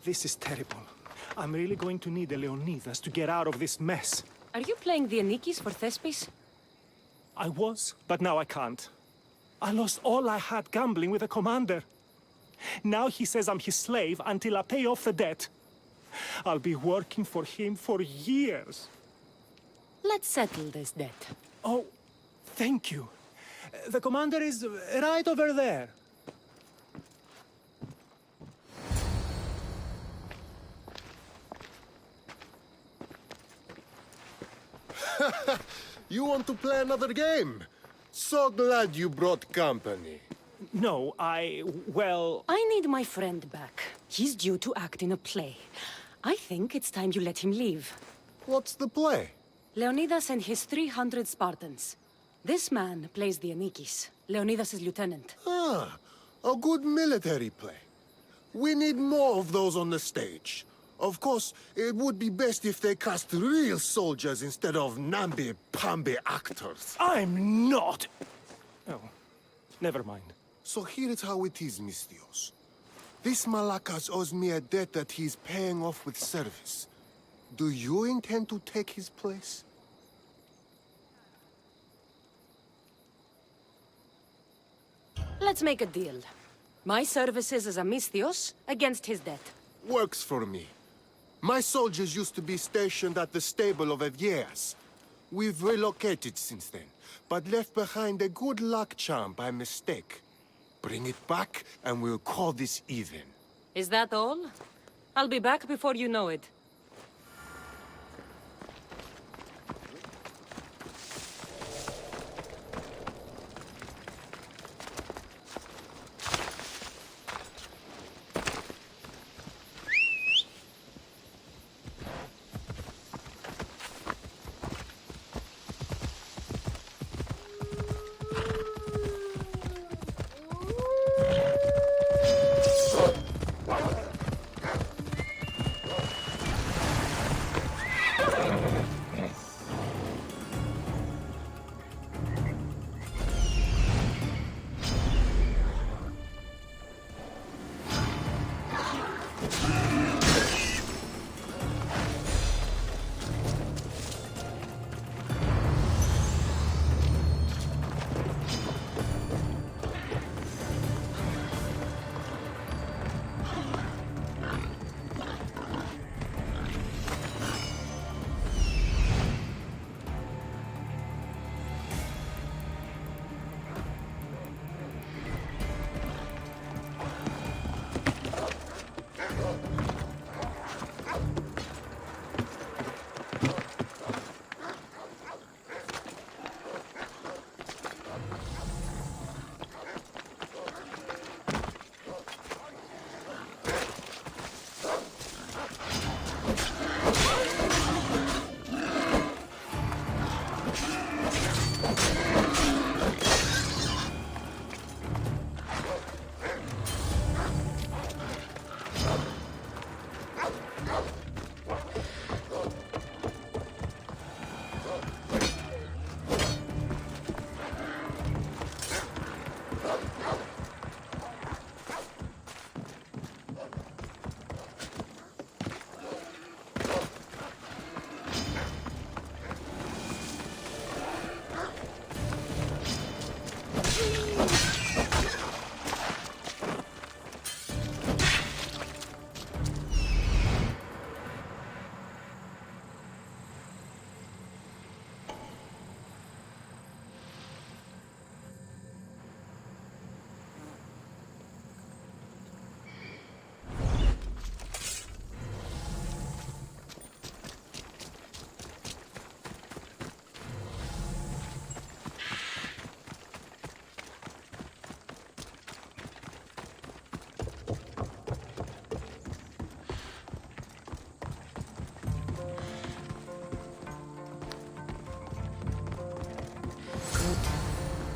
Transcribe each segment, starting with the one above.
This is terrible. I'm really going to need the Leonidas to get out of this mess. Are you playing the Anikis for Thespis? I was, but now I can't. I lost all I had gambling with the commander. Now he says I'm his slave until I pay off the debt. I'll be working for him for years. Let's settle this debt. Oh, thank you. The commander is right over there. You want to play another game? So glad you brought company. No, well... I need my friend back. He's due to act in a play. I think it's time you let him leave. What's the play? Leonidas and his 300 Spartans. This man plays the Anikis, Leonidas' lieutenant. Ah, a good military play. We need more of those on the stage. Of course, it would be best if they cast real soldiers instead of namby-pamby actors. I'm not! Oh, never mind. So here is how it is, Mistios. This Malakas owes me a debt that he's paying off with service. Do you intend to take his place? Let's make a deal. My services as a Misthios against his debt. Works for me. My soldiers used to be stationed at the stable of Evieas. We've relocated since then, but left behind a good luck charm by mistake. Bring it back, and we'll call this even. Is that all? I'll be back before you know it.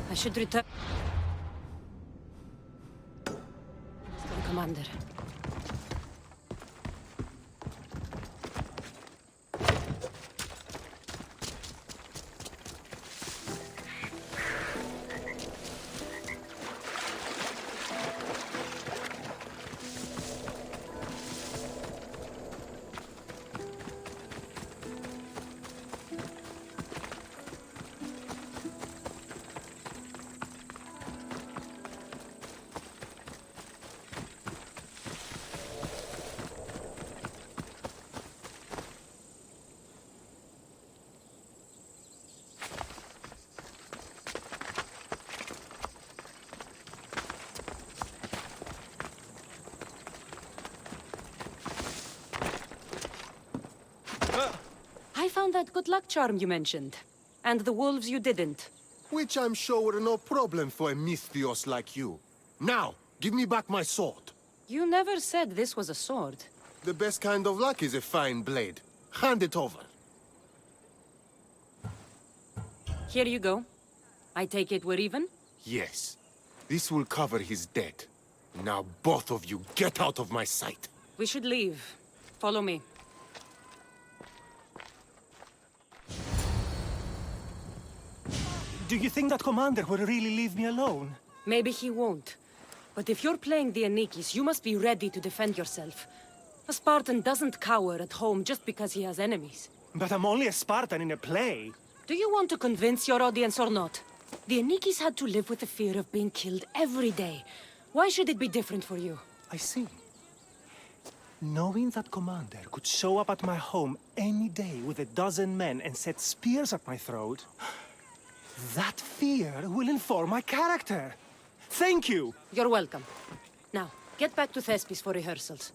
I should return to the commander. that good luck charm you mentioned. And the wolves you didn't. Which I'm sure were no problem for a Misthios like you. Now, give me back my sword. You never said this was a sword. The best kind of luck is a fine blade. Hand it over. Here you go. I take it we're even? Yes. This will cover his debt. Now both of you get out of my sight. We should leave. Follow me. Do you think that commander will really leave me alone? Maybe he won't. But if you're playing the Anikis, you must be ready to defend yourself. A Spartan doesn't cower at home just because he has enemies. But I'm only a Spartan in a play. Do you want to convince your audience or not? The Anikis had to live with the fear of being killed every day. Why should it be different for you? I see. Knowing that commander could show up at my home any day with 12 men and set spears at my throat, that fear will inform my character. Thank you! You're welcome. Now, get back to Thespis for rehearsals.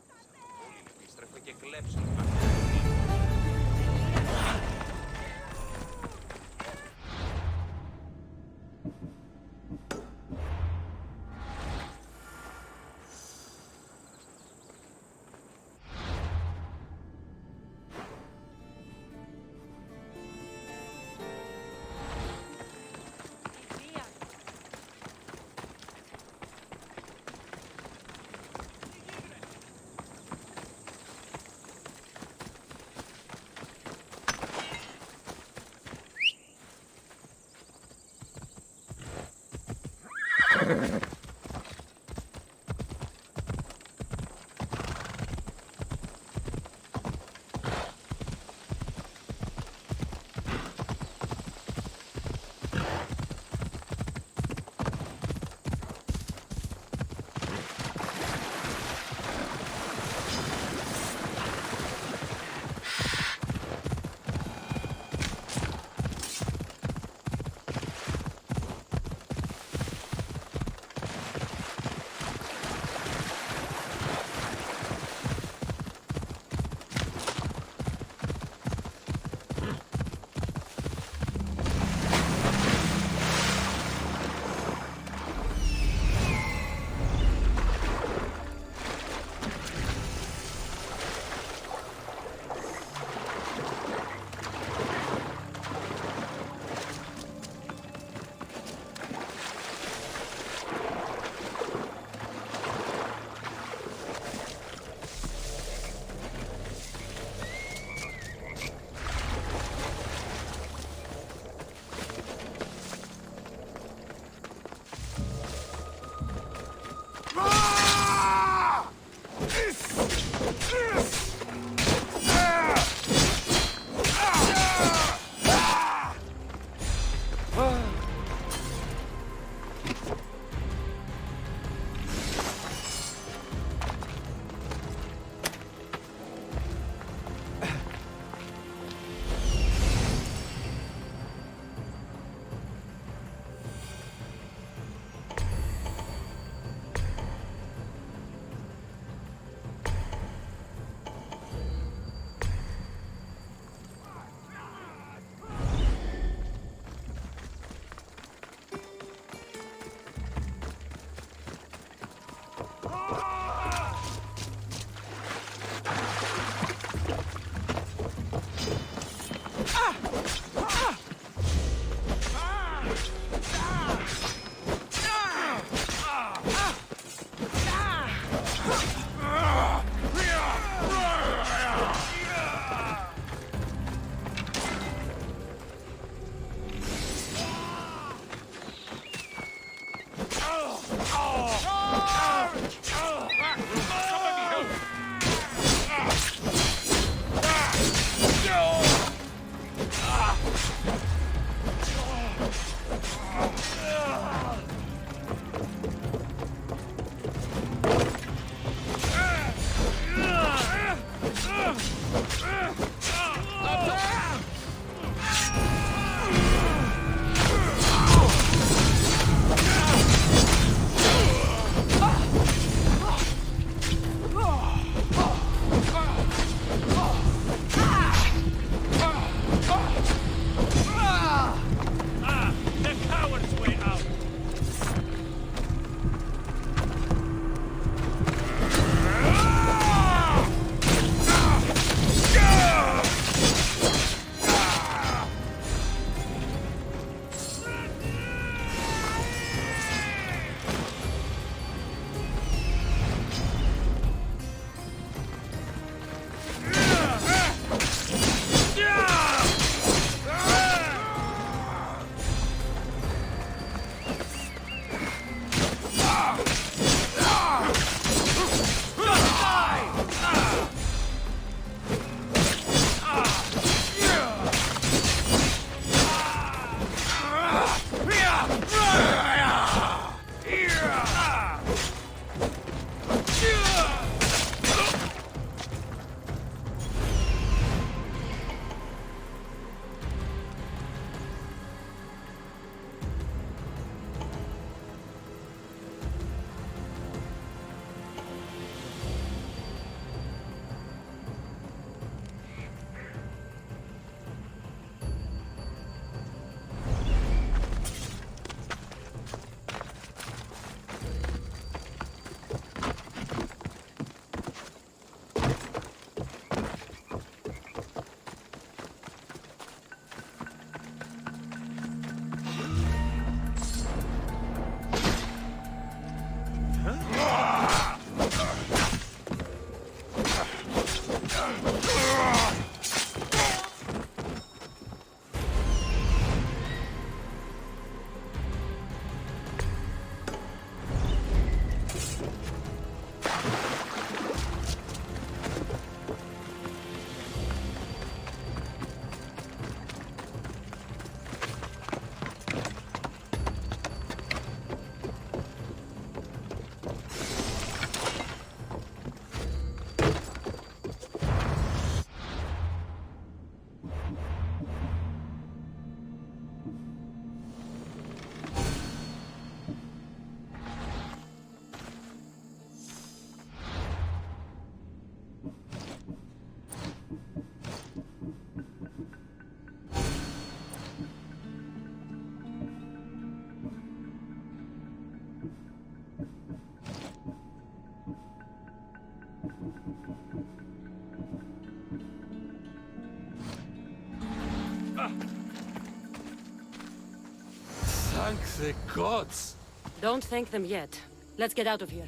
Thank the gods. Don't thank them yet. Let's get out of here.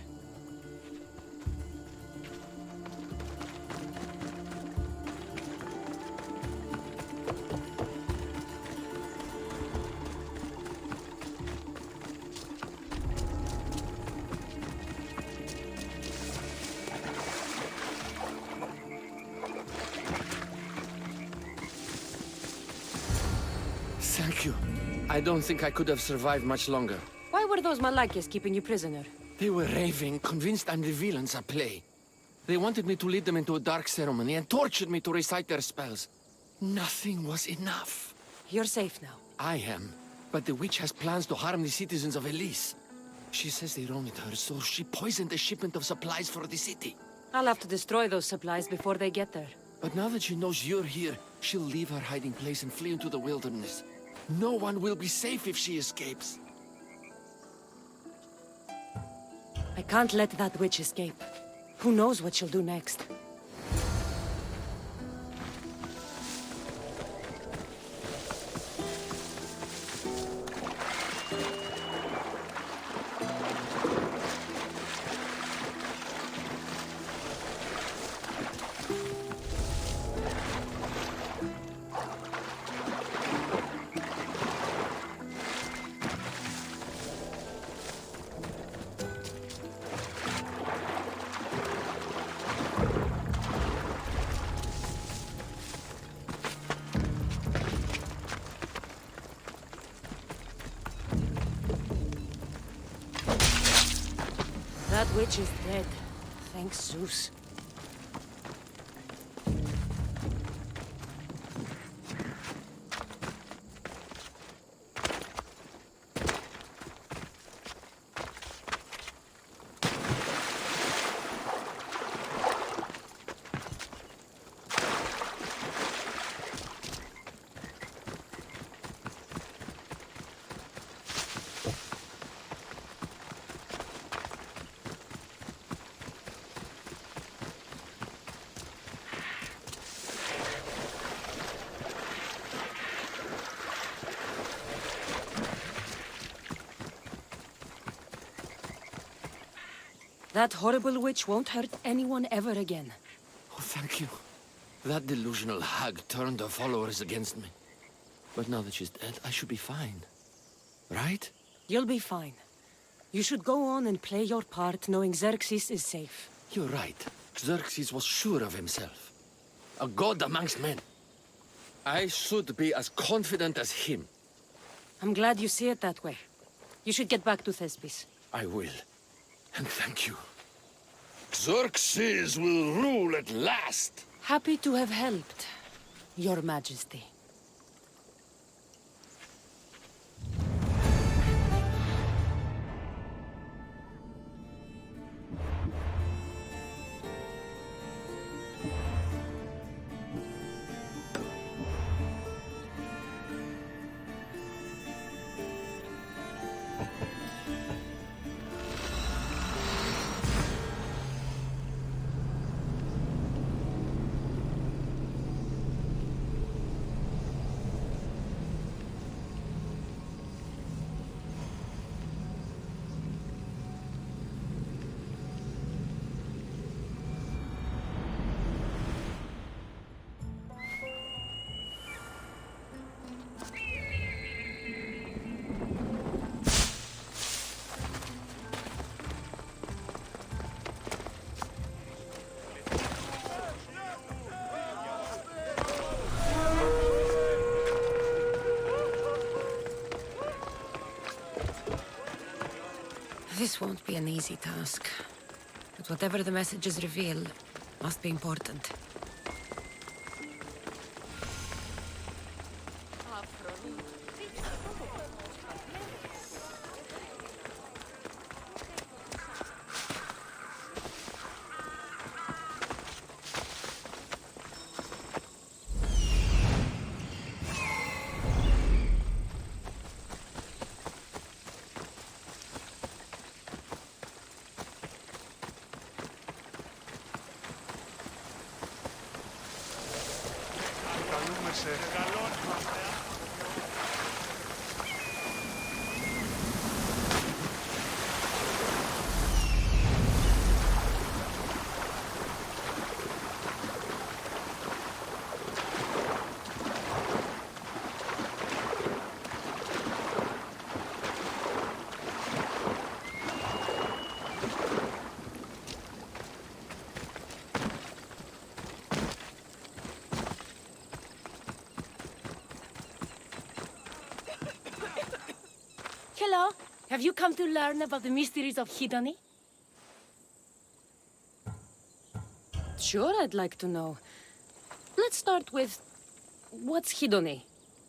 Thank you. I don't think I could have survived much longer. Why were those Malakias keeping you prisoner? They were raving, convinced I'm the villains at play. They wanted me to lead them into a dark ceremony and tortured me to recite their spells. Nothing was enough. You're safe now. I am, but the witch has plans to harm the citizens of Elise. She says they wronged her, so she poisoned the shipment of supplies for the city. I'll have to destroy those supplies before they get there. But now that she knows you're here, she'll leave her hiding place and flee into the wilderness. No one will be safe if she escapes. I can't let that witch escape. Who knows what she'll do next? That witch is dead. Thanks, Zeus. That horrible witch won't hurt anyone ever again. Oh, thank you. That delusional hag turned her followers against me. But now that she's dead, I should be fine. Right? You'll be fine. You should go on and play your part knowing Xerxes is safe. You're right. Xerxes was sure of himself. A god amongst men. I should be as confident as him. I'm glad you see it that way. You should get back to Thespis. I will. And thank you. Xerxes will rule at last! Happy to have helped, Your Majesty. This won't be an easy task. But whatever the messages reveal, must be important. Hello. Have you come to learn about the mysteries of Hidoni? Sure, I'd like to know. Let's start with... what's Hidoni?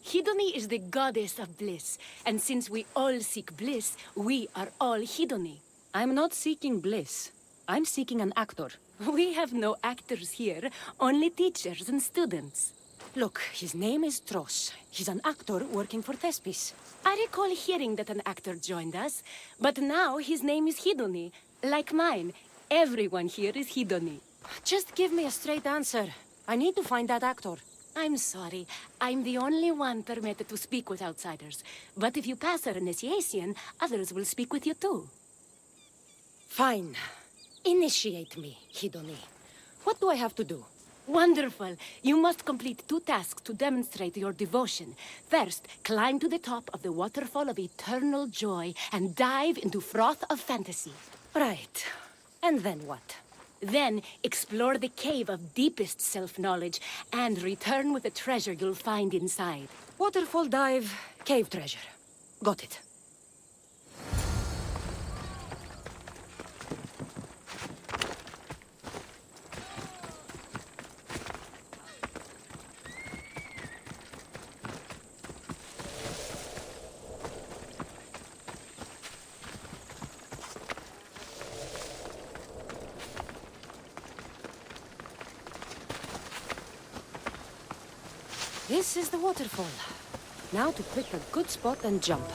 Hidoni is the goddess of bliss, and since we all seek bliss, we are all Hidoni. I'm not seeking bliss. I'm seeking an actor. We have no actors here, only teachers and students. Look, his name is Tros. He's an actor working for Thespis. I recall hearing that an actor joined us, but now his name is Hidoni. Like mine, everyone here is Hidoni. Just give me a straight answer. I need to find that actor. I'm sorry, I'm the only one permitted to speak with outsiders. But if you pass our initiation, others will speak with you too. Fine. Initiate me, Hidoni. What do I have to do? Wonderful. You must complete 2 tasks to demonstrate your devotion. First, climb to the top of the waterfall of eternal joy and dive into froth of fantasy. Right. And then what? Then, explore the cave of deepest self-knowledge and return with the treasure you'll find inside. Waterfall dive, cave treasure. Got it. This is the waterfall. Now to pick a good spot and jump.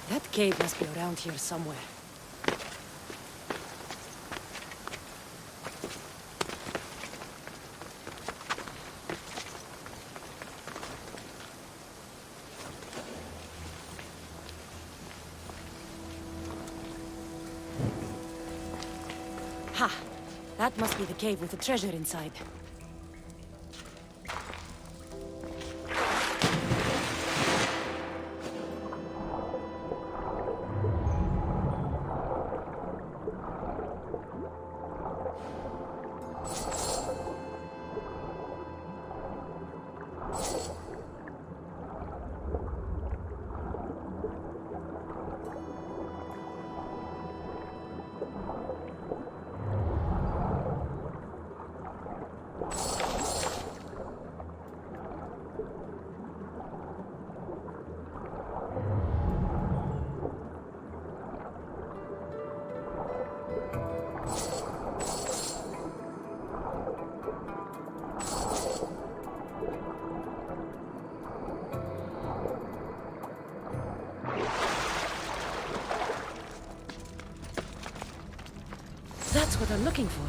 That cave must be around here somewhere. Ha! That must be the cave with the treasure inside. That's what I'm looking for.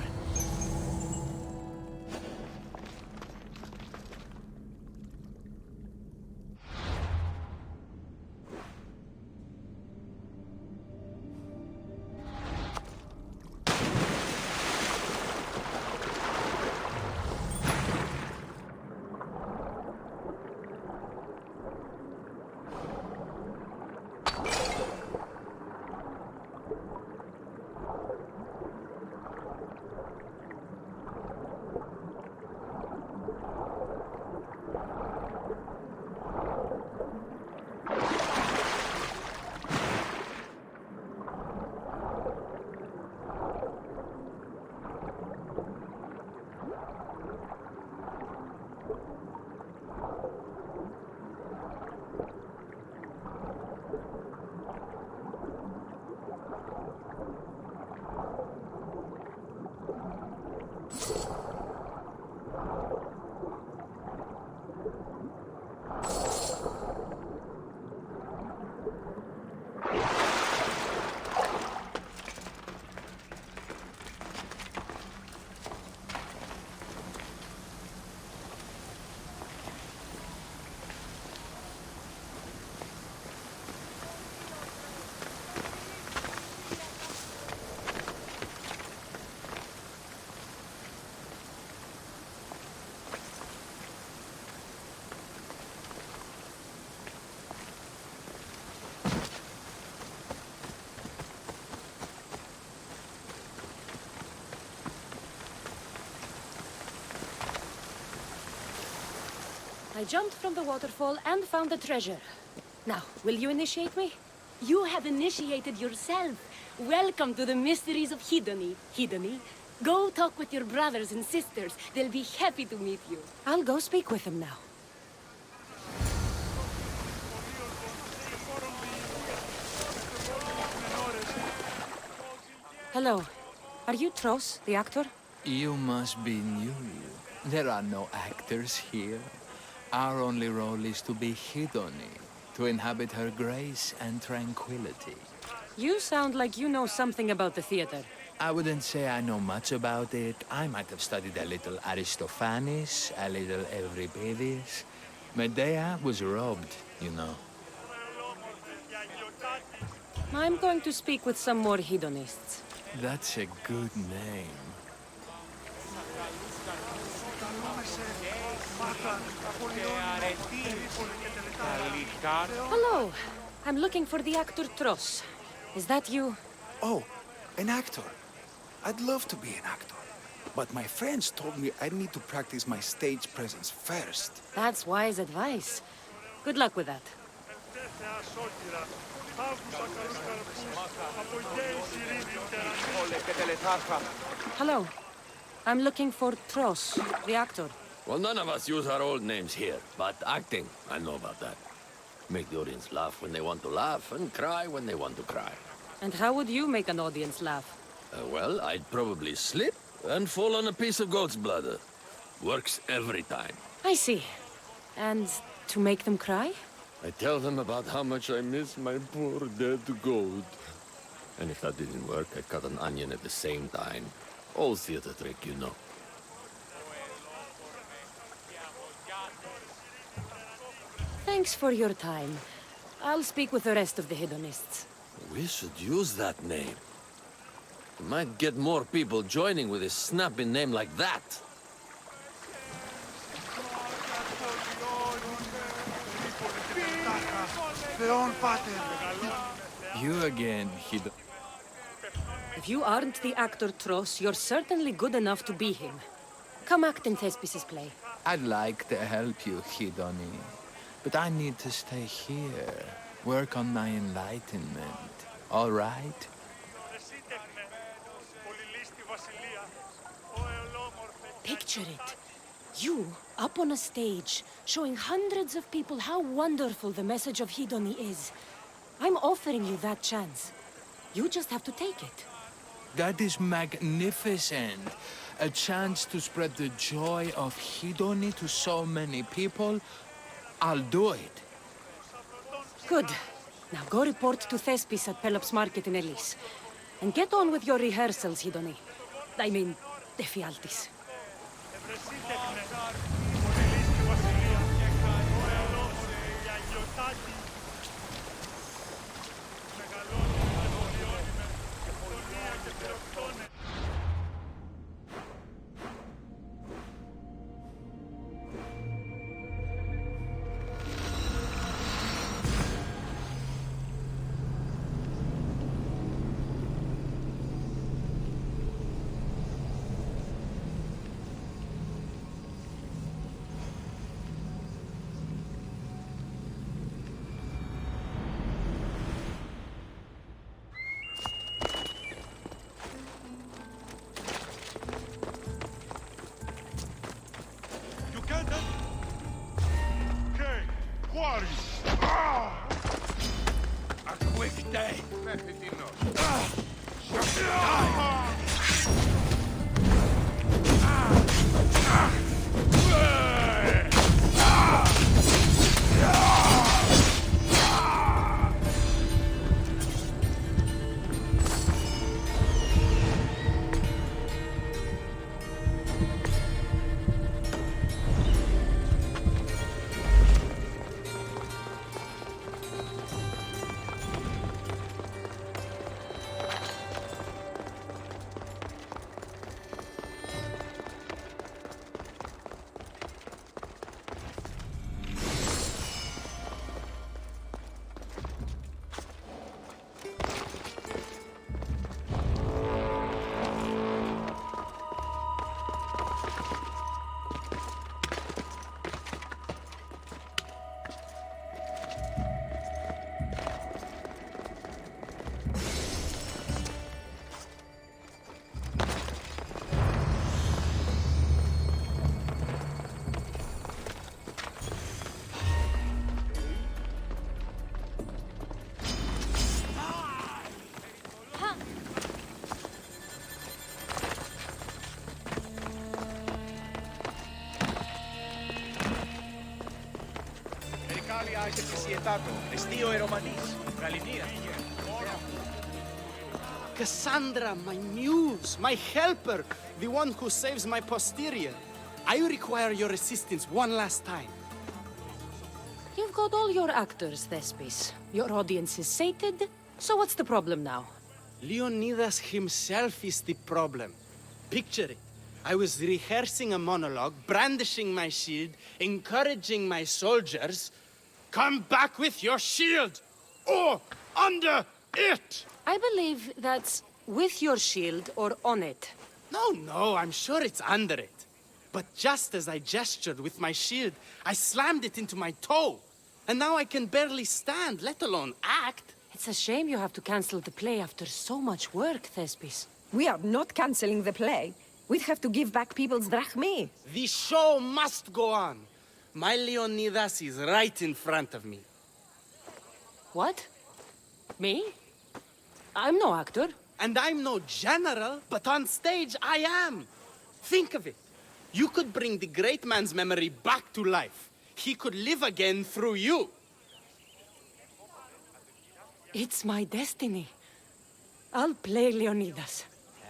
I jumped from the waterfall and found the treasure. Now, will you initiate me? You have initiated yourself. Welcome to the mysteries of Hedony. Hedony, go talk with your brothers and sisters. They'll be happy to meet you. I'll go speak with them now. Hello. Are you Tros, the actor? You must be new. There are no actors here. Our only role is to be Hedony, to inhabit her grace and tranquility. You sound like you know something about the theater. I wouldn't say I know much about it. I might have studied a little Aristophanes, a little Euripides. Medea was robbed, you know. I'm going to speak with some more hedonists. That's a good name. Hello. I'm looking for the actor Tros. Is that you? Oh, an actor. I'd love to be an actor. But my friends told me I need to practice my stage presence first. That's wise advice. Good luck with that. Hello. I'm looking for Tros, the actor. Well, none of us use our old names here, but acting, I know about that. Make the audience laugh when they want to laugh, and cry when they want to cry. And how would you make an audience laugh? Well, I'd probably slip and fall on a piece of goat's bladder. Works every time. I see. And to make them cry? I tell them about how much I miss my poor dead goat. And if that didn't work, I cut an onion at the same time. Old theater trick, you know. Thanks for your time. I'll speak with the rest of the hedonists. We should use that name. We might get more people joining with a snappy name like that. You again, Hedony. If you aren't the actor Tros, you're certainly good enough to be him. Come act in Thespis' play. I'd like to help you, Hedony. But I need to stay here, work on my enlightenment. All right? Picture it. You, up on a stage, showing hundreds of people how wonderful the message of Hedony is. I'm offering you that chance. You just have to take it. That is magnificent. A chance to spread the joy of Hedony to so many people. I'll do it. Good. Now go report to Thespis at Pelops Market in Elis. And get on with your rehearsals, Hedony. I mean, Ephialtes. Cassandra, my muse, my helper, the one who saves my posterior. I require your assistance one last time. You've got all your actors, Thespis. Your audience is sated, so what's the problem now? Leonidas himself is the problem. Picture it. I was rehearsing a monologue, brandishing my shield, encouraging my soldiers. Come back with your shield, or under it! I believe that's with your shield or on it. No, I'm sure it's under it. But just as I gestured with my shield, I slammed it into my toe. And now I can barely stand, let alone act. It's a shame you have to cancel the play after so much work, Thespis. We are not canceling the play. We'd have to give back people's drachmae. The show must go on. My Leonidas is right in front of me. What? Me? I'm no actor. And I'm no general, but on stage I am. Think of it. You could bring the great man's memory back to life. He could live again through you. It's my destiny. I'll play Leonidas.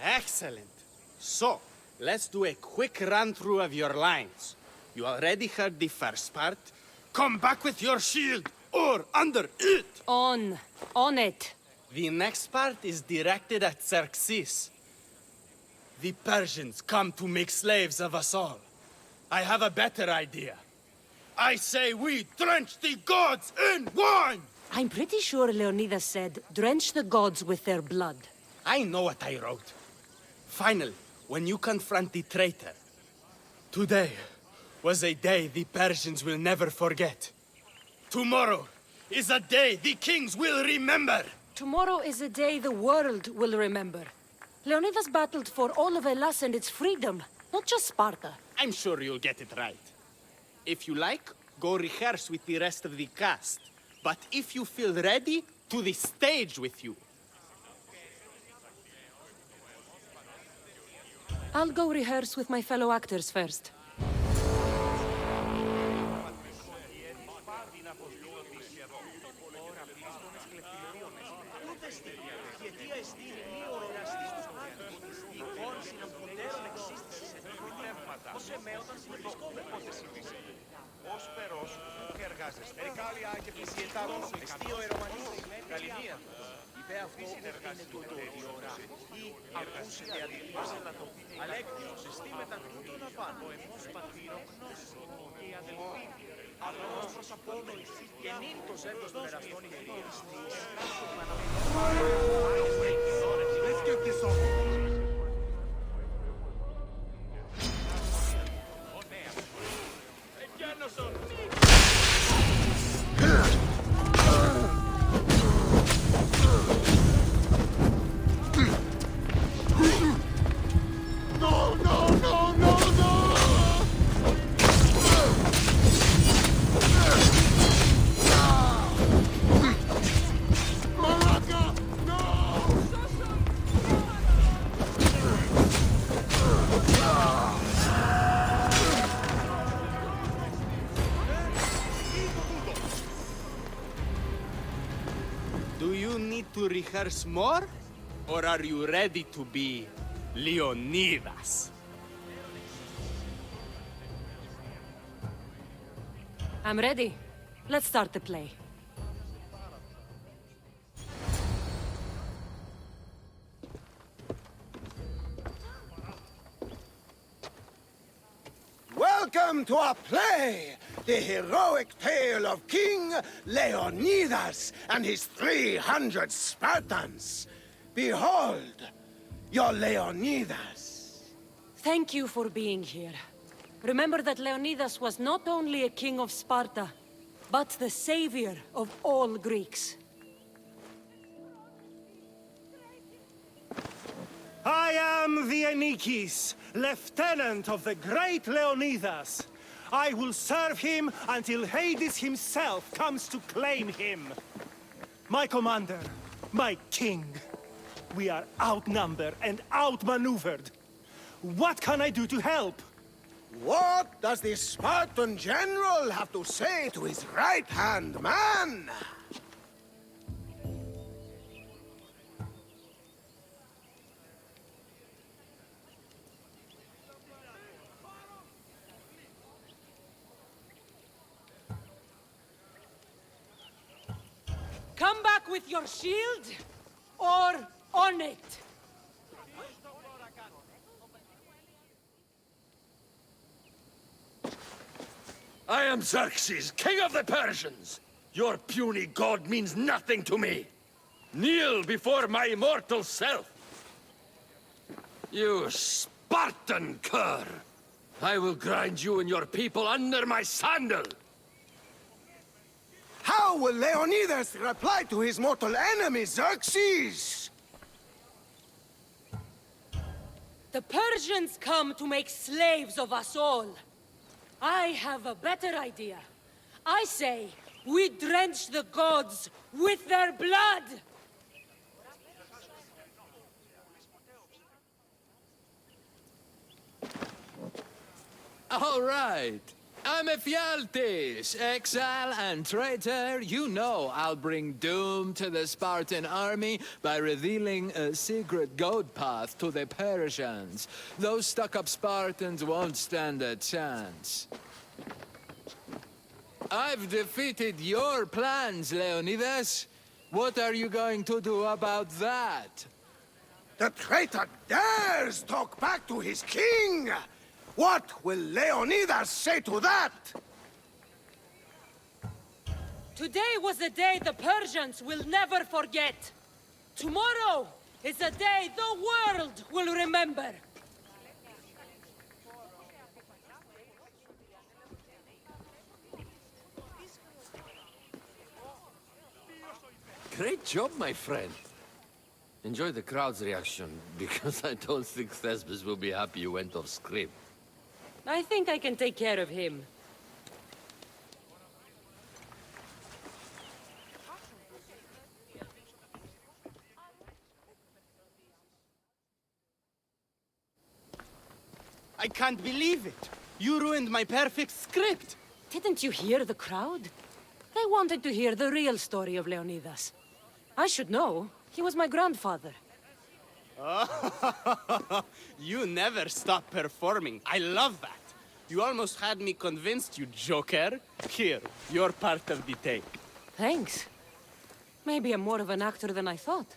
Excellent. So, let's do a quick run-through of your lines. You already heard the first part. Come back with your shield, or under it! On it. The next part is directed at Xerxes. The Persians come to make slaves of us all. I have a better idea. I say we drench the gods in wine! I'm pretty sure Leonidas said, drench the gods with their blood. I know what I wrote. Finally, when you confront the traitor, today was a day the Persians will never forget. Tomorrow is a day the kings will remember. Tomorrow is a day the world will remember. Leonidas battled for all of Hellas and its freedom, not just Sparta. I'm sure you'll get it right. If you like, go rehearse with the rest of the cast. But if you feel ready, to the stage with you. I'll go rehearse with my fellow actors first. Let's get this over. Do you need to rehearse more? Or are you ready to be Leonidas? I'm ready. Let's start the play. Welcome to our play, the heroic tale of King Leonidas and his 300 Spartans. Behold, your Leonidas. Thank you for being here. Remember that Leonidas was not only a king of Sparta, but the savior of all Greeks. I am the Anikis, lieutenant of the great Leonidas. I will serve him until Hades himself comes to claim him. My commander, my king, we are outnumbered and outmaneuvered. What can I do to help? What does the Spartan general have to say to his right-hand man? Come back with your shield, or on it. I am Xerxes, king of the Persians. Your puny god means nothing to me. Kneel before my immortal self. You Spartan cur! I will grind you and your people under my sandal. How will Leonidas reply to his mortal enemy, Xerxes? The Persians come to make slaves of us all. I have a better idea. I say, we drench the gods with their blood! All right. I'm Ephialtes, exile and traitor. You know I'll bring doom to the Spartan army by revealing a secret goat path to the Persians. Those stuck-up Spartans won't stand a chance. I've defeated your plans, Leonidas. What are you going to do about that? The traitor dares talk back to his king! What will Leonidas say to that? Today was a day the Persians will never forget. Tomorrow is a day the world will remember. Great job, my friend. Enjoy the crowd's reaction, because I don't think Thesbis will be happy you went off script. I think I can take care of him. I can't believe it. You ruined my perfect script. Didn't you hear the crowd? They wanted to hear the real story of Leonidas. I should know. He was my grandfather. You never stop performing. I love that. You almost had me convinced, you joker. Here, you're part of the take. Thanks. Maybe I'm more of an actor than I thought.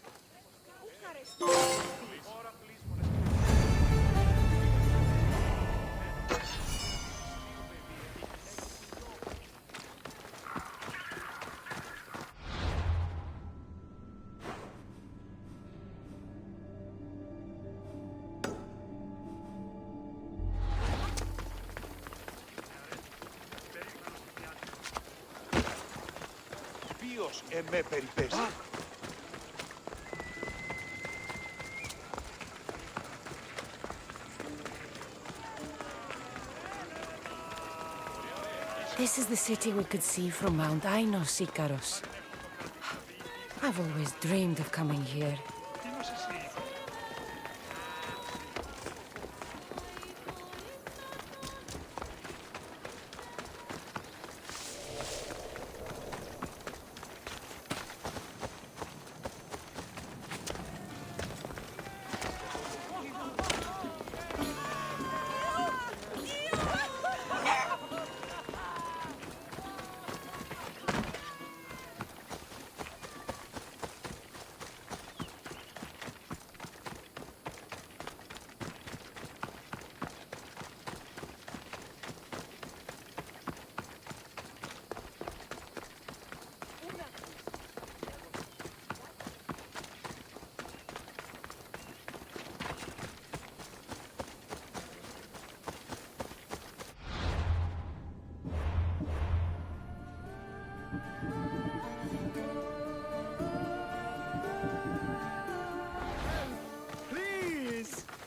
This is the city we could see from Mount Ainos, Ikaros. I've always dreamed of coming here.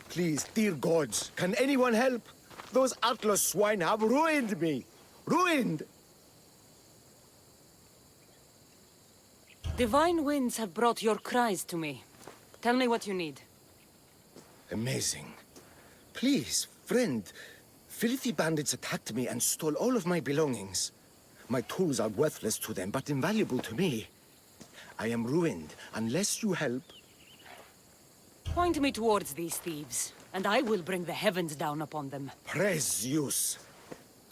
Please, dear gods, can anyone help? Those Atlas swine have ruined me. Ruined! Divine winds have brought your cries to me. Tell me what you need. Amazing. Please, friend, Filthy bandits attacked me and stole all of my belongings. My tools are worthless to them, but invaluable to me. I am ruined unless you help. Point me towards these thieves, and I will bring the heavens down upon them. Praise Zeus.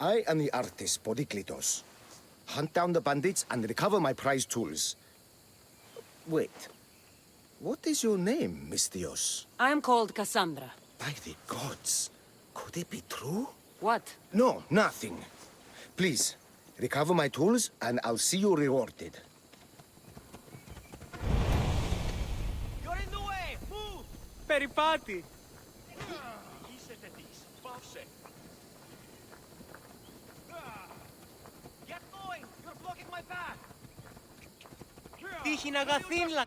I am the artist, Podiklitos. Hunt down the bandits and recover my prized tools. Wait. What is your name, Miss Theos? I am called Cassandra. By the gods. Could it be true? What? No, nothing. Please, recover my tools and I'll see you rewarded. You're in the way! Move! Peripati! Get going! You're blocking my path! Τύχη να γαθήνλα!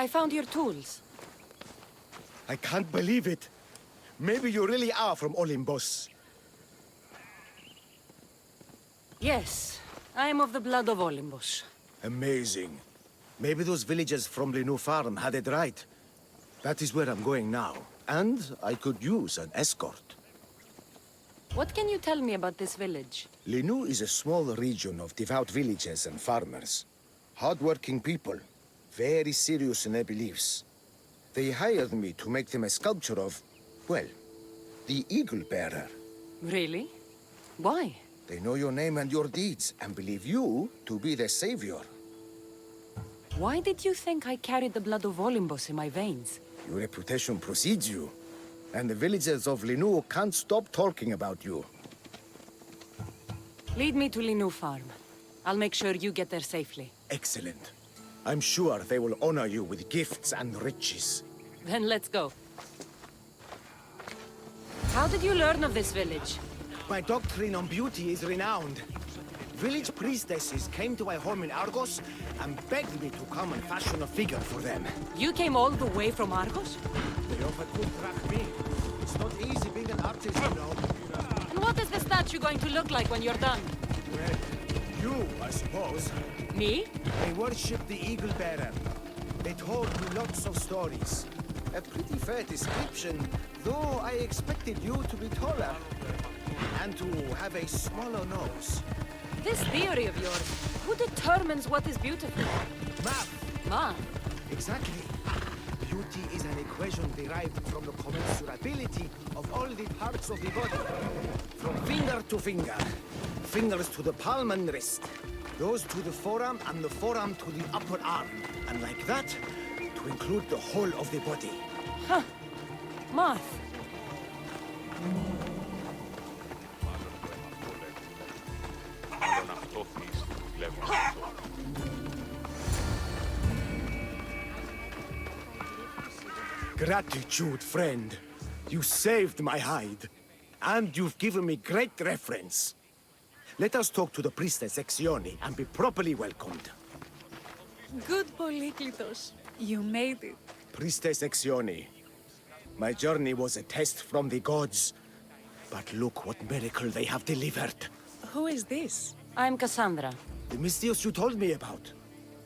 I found your tools. I can't believe it. Maybe you really are from Olympus. Yes, I am of the blood of Olympus. Amazing. Maybe those villagers from Linu Farm had it right. That is where I'm going now. And I could use an escort. What can you tell me about this village? Linu is a small region of devout villagers and farmers. Hard-working people. Very serious in their beliefs. They hired me to make them a sculpture of, well, the Eagle Bearer. Really? Why? They know your name and your deeds, and believe you to be their savior. Why did you think I carried the blood of Olympus in my veins? Your reputation precedes you, and the villagers of Linu can't stop talking about you. Lead me to Linu Farm. I'll make sure you get there safely. Excellent. I'm sure they will honor you with gifts and riches. Then let's go. How did you learn of this village? My doctrine on beauty is renowned. Village priestesses came to my home in Argos and begged me to come and fashion a figure for them. You came all the way from Argos? They offered to track me. It's not easy being an artist, you know. And what is the statue going to look like when you're done? Well, you, I suppose. Me? They worship the Eagle Bearer. They told me lots of stories. A pretty fair description, though I expected you to be taller. And to have a smaller nose. This theory of yours, who determines what is beautiful? Math! Math? Exactly. Beauty is an equation derived from the commensurability of all the parts of the body. From finger to finger. Fingers to the palm and wrist. Those to the forearm and the forearm to the upper arm. And like that, to include the whole of the body. Huh. Math. Gratitude, friend. You saved my hide. And you've given me great reference. Let us talk to the priestess Exione and be properly welcomed. Good, Polyklitos. You made it. Priestess Exione, my journey was a test from the gods. But look what miracle they have delivered. Who is this? I'm Cassandra. The Mystios you told me about.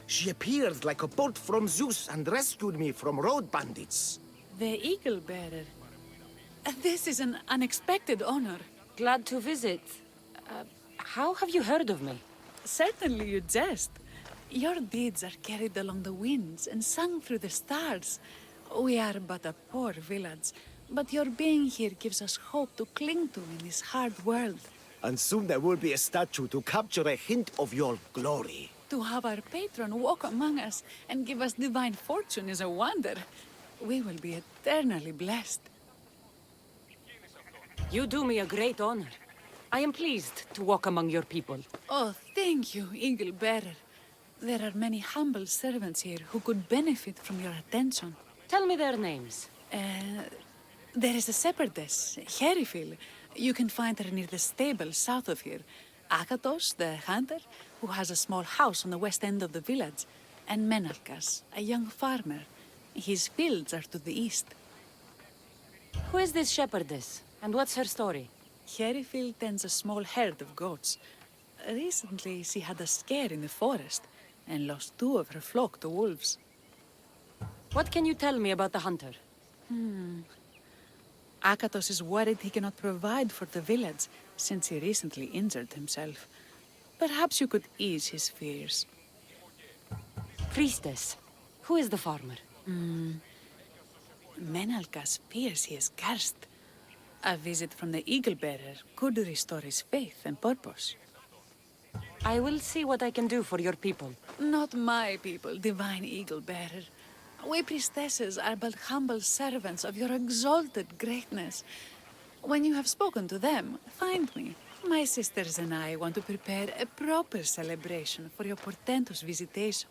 She appeared like a bolt from Zeus and rescued me from road bandits. The Eagle Bearer. This is an unexpected honor. Glad to visit. How have you heard of me? Certainly you jest. Your deeds are carried along the winds and sung through the stars. We are but a poor village, but your being here gives us hope to cling to in this hard world. And soon there will be a statue to capture a hint of your glory. To have our patron walk among us and give us divine fortune is a wonder. We will be eternally blessed. You do me a great honor. I am pleased to walk among your people. Oh, thank you, Eagle Bearer. There are many humble servants here who could benefit from your attention. Tell me their names. There is a shepherdess, Herifil. You can find her near the stable south of here. Akatos, the hunter, who has a small house on the west end of the village. And Menalkas, a young farmer. His fields are to the east. Who is this shepherdess? And what's her story? Herifil tends a small herd of goats. Recently, she had a scare in the forest and lost 2 of her flock to wolves. What can you tell me about the hunter? Akatos is worried he cannot provide for the village since he recently injured himself. Perhaps you could ease his fears. Priestess, who is the farmer? Menalkas fears he is cursed. A visit from the Eagle Bearer could restore his faith and purpose. I will see what I can do for your people. Not my people, divine Eagle Bearer. We priestesses are but humble servants of your exalted greatness. When you have spoken to them, find me. My sisters and I want to prepare a proper celebration for your portentous visitation.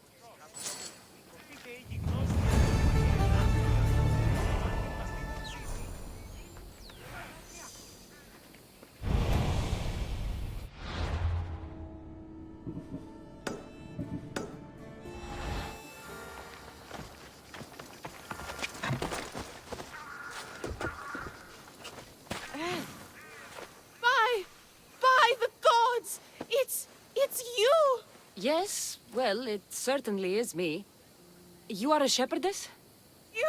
By the gods! It's you! Yes, well, it certainly is me. You are a shepherdess? You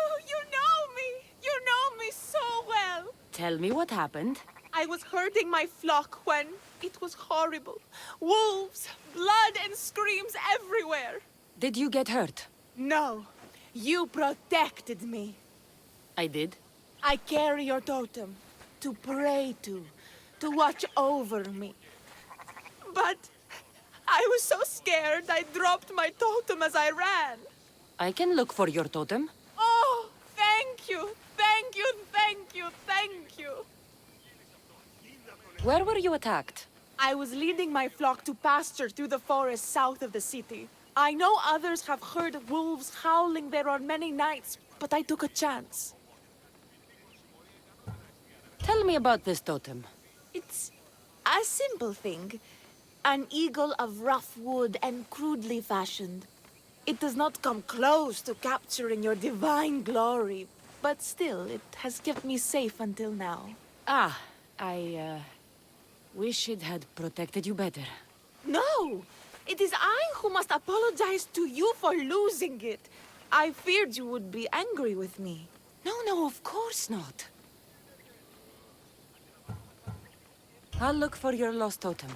know me! You know me so well! Tell me what happened. I was herding my flock when it was horrible. Wolves, blood and screams everywhere. Did you get hurt? No, you protected me. I did. I carry your totem to pray to watch over me. But I was so scared I dropped my totem as I ran. I can look for your totem. Oh, thank you, thank you, thank you, thank you. Where were you attacked? I was leading my flock to pasture through the forest south of the city. I know others have heard wolves howling there on many nights, but I took a chance. Tell me about this totem. It's a simple thing. An eagle of rough wood and crudely fashioned. It does not come close to capturing your divine glory, but still, it has kept me safe until now. Ah, I wish it had protected you better. No! It is I who must apologize to you for losing it. I feared you would be angry with me. No, of course not. I'll look for your lost totem.